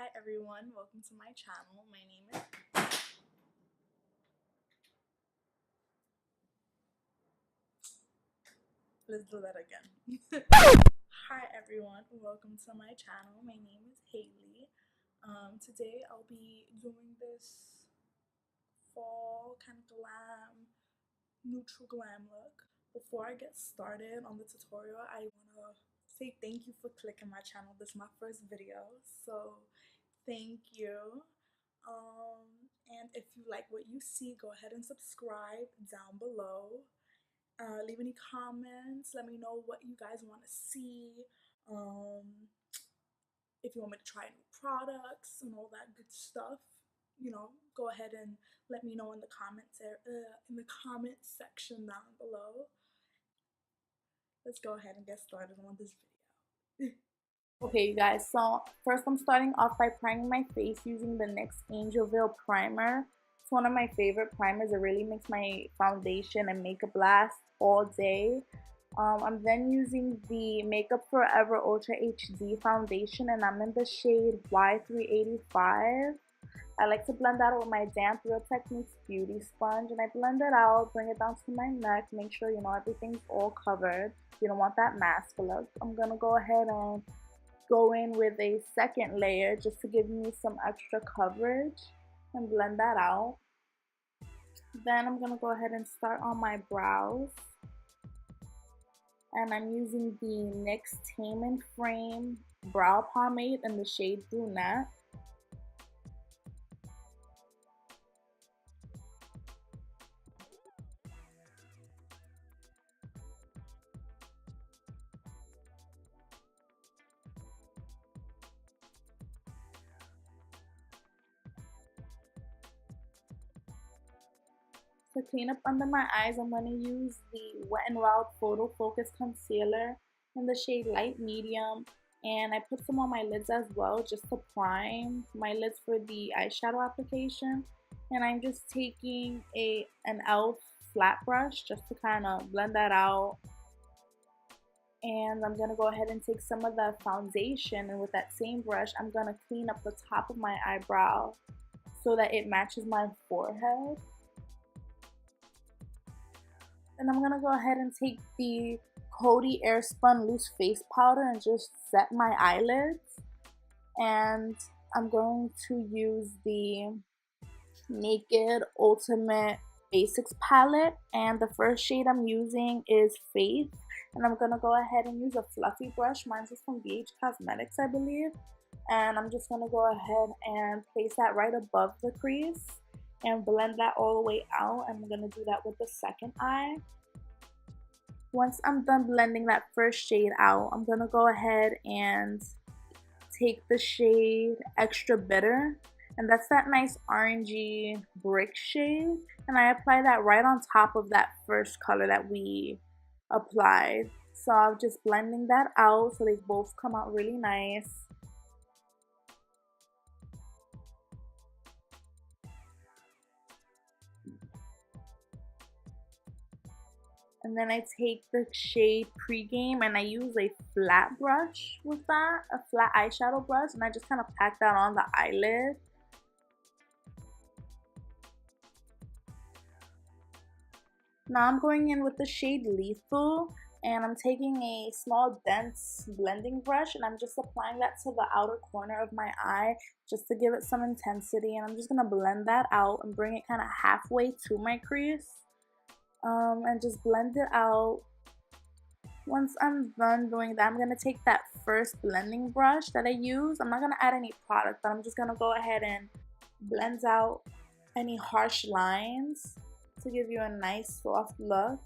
Hi everyone, welcome to my channel. My name is Let's do that again. Hi everyone, welcome to my channel. My name is Haley. Today I'll be doing this fall kind of glam, neutral glam look. Before I get started on the tutorial, I want to say thank you for clicking my channel. This is my first video, so thank you. And if you like what you see, go ahead and subscribe down below. Leave any comments. Let me know what you guys want to see. If you want me to try new products and all that good stuff, you know, go ahead and let me know in the comments in the comment section down below. Let's go ahead and get started on this video. Okay, you guys, so first I'm starting off by priming my face using the NYX Angel Veil primer. It's one of my favorite primers. It really makes my foundation and makeup last all day. I'm then using the Makeup Forever Ultra HD foundation, and I'm in the shade Y385. I like to blend that out with my damp Real Techniques beauty sponge, and I blend it out, bring it down to my neck, make sure you know everything's all covered. You don't want that mask look. I'm gonna go ahead and go in with a second layer just to give me some extra coverage and blend that out. Then I'm gonna go ahead and start on my brows, and I'm using the NYX Tame Frame brow pomade in the shade Brunette. To clean up under my eyes, I'm going to use the Wet n Wild Photo Focus Concealer in the shade Light Medium, and I put some on my lids as well just to prime my lids for the eyeshadow application. And I'm just taking an e.l.f. flat brush just to kind of blend that out. And I'm going to go ahead and take some of the foundation, and with that same brush I'm going to clean up the top of my eyebrow so that it matches my forehead. And I'm gonna go ahead and take the Coty Airspun loose face powder and just set my eyelids. And I'm going to use the Naked Ultimate Basics palette, and the first shade I'm using is Faith. And I'm gonna go ahead and use a fluffy brush. Mine's is from Beige Cosmetics, I believe. And I'm just gonna go ahead and place that right above the crease and blend that all the way out. I'm gonna do that with the second eye. Once I'm done blending that first shade out, I'm gonna go ahead and take the shade Extra Bitter, and that's that nice orangey brick shade, and I apply that right on top of that first color that we applied. So I'm just blending that out so they both come out really nice. And then I take the shade Pregame and I use a flat brush with that, a flat eyeshadow brush, and I just kind of pack that on the eyelid. Now I'm going in with the shade Lethal, and I'm taking a small dense blending brush and I'm just applying that to the outer corner of my eye just to give it some intensity, and I'm just going to blend that out and bring it kind of halfway to my crease. And just blend it out. Once I'm done doing that, I'm going to take that first blending brush that I use. I'm not going to add any product, but I'm just going to go ahead and blend out any harsh lines to give you a nice soft look.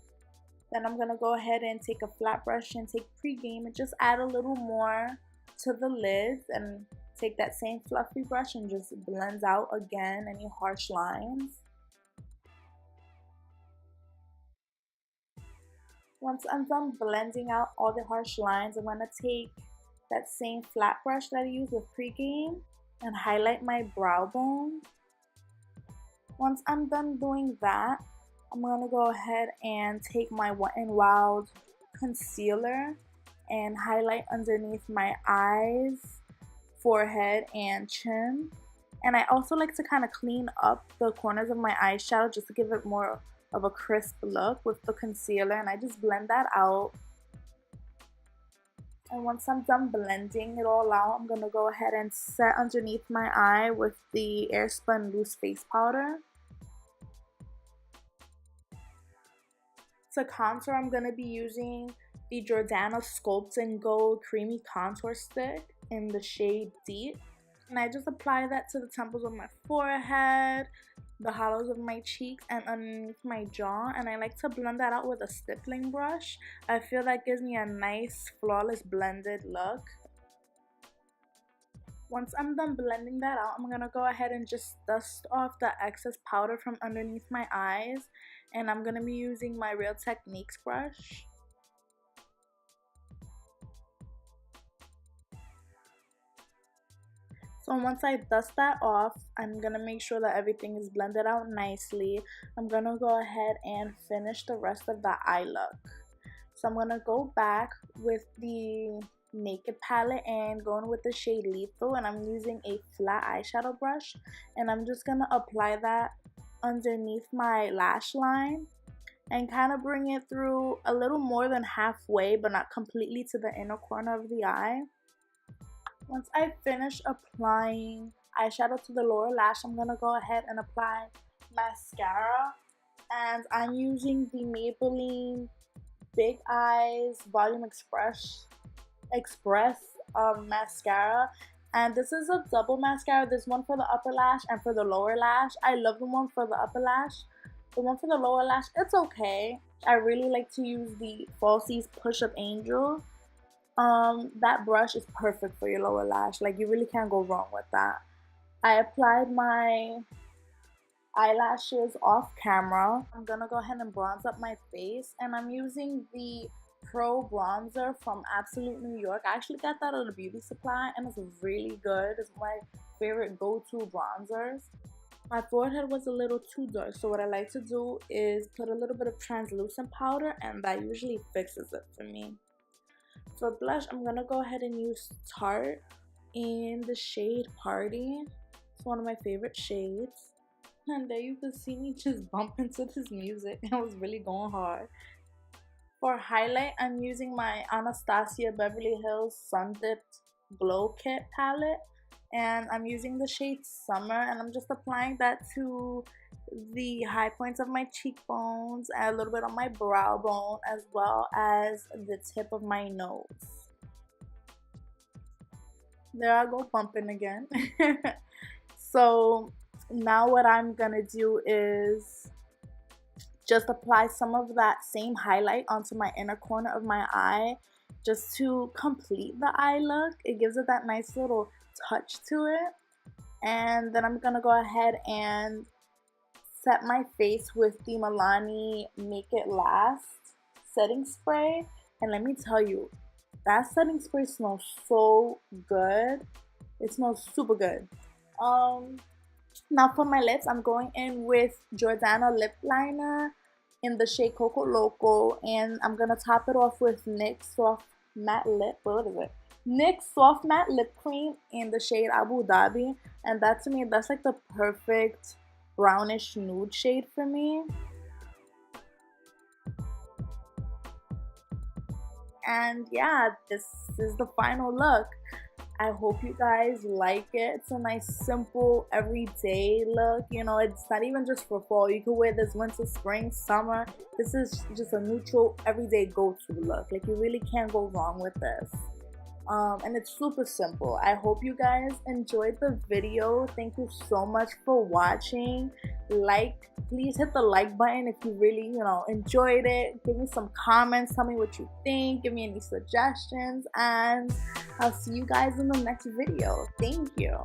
Then I'm going to go ahead and take a flat brush and take Pregame and just add a little more to the lids, and take that same fluffy brush and just blend out again any harsh lines. Once I'm done blending out all the harsh lines, I'm going to take that same flat brush that I used with Pregame and highlight my brow bone. Once I'm done doing that, I'm going to go ahead and take my Wet n Wild concealer and highlight underneath my eyes forehead and chin. And I also like to kind of clean up the corners of my eyeshadow just to give it more of a crisp look with the concealer, and I just blend that out. And once I'm done blending it all out, I'm going to go ahead and set underneath my eye with the Airspun loose face powder. To contour, I'm going to be using the Jordana Sculpt and Go Creamy Contour Stick in the shade Deep. And I just apply that to the temples of my forehead, the hollows of my cheeks, and underneath my jaw. And I like to blend that out with a stippling brush. I feel that gives me a nice, flawless, blended look. Once I'm done blending that out, I'm going to go ahead and just dust off the excess powder from underneath my eyes. And I'm going to be using my Real Techniques brush. So once I dust that off, I'm going to make sure that everything is blended out nicely. I'm going to go ahead and finish the rest of the eye look. So I'm going to go back with the Naked palette and going with the shade Lethal, and I'm using a flat eyeshadow brush, and I'm just going to apply that underneath my lash line and kind of bring it through a little more than halfway, but not completely, to the inner corner of the eye. Once I finish applying eyeshadow to the lower lash, I'm going to go ahead and apply mascara. And I'm using the Maybelline Big Eyes Volume Express mascara. And this is a double mascara. There's one for the upper lash and for the lower lash. I love the one for the upper lash. The one for the lower lash, it's okay. I really like to use the Falsies Push Up Angel. That brush is perfect for your lower lash. Like, you really can't go wrong with that. I applied my eyelashes off camera. I'm gonna go ahead and bronze up my face, and I'm using the Pro bronzer from Absolute New York. I actually got that at a beauty supply, and it's really good. It's my favorite go-to bronzers. My forehead was a little too dark, so what I like to do is put a little bit of translucent powder, and that usually fixes it for me. For blush, I'm gonna go ahead and use Tart in the shade Paaarty. It's one of my favorite shades. And there you can see me just bump into this music. I was really going hard. For highlight, I'm using my Anastasia Beverly Hills Sun Dipped Glow Kit palette. And I'm using the shade Summer, and I'm just applying that to the high points of my cheekbones and a little bit on my brow bone, as well as the tip of my nose. There I go bumping again. So now what I'm gonna do is just apply some of that same highlight onto my inner corner of my eye, just to complete the eye look. It gives it that nice little touch to it. And then I'm gonna go ahead and set my face with the Milani Make It Last setting spray. And let me tell you, that setting spray smells so good. It smells super good. Now for my lips, I'm going in with Jordana lip liner in the shade Coco Loco, and I'm gonna top it off with NYX Soft Matte Lip. What is it? NYX Soft Matte Lip Cream in the shade Abu Dhabi, and that, to me, that's like the perfect brownish nude shade for me. And yeah, this is the final look. I hope you guys like it. It's a nice, simple, everyday look. You know, it's not even just for fall. You can wear this winter, spring, summer. This is just a neutral, everyday go-to look. Like, you really can't go wrong with this. And it's super simple. I hope you guys enjoyed the video. Thank you so much for watching. Please hit the like button if you really, enjoyed it. Give me some comments. Tell me what you think. Give me any suggestions. And I'll see you guys in the next video. Thank you.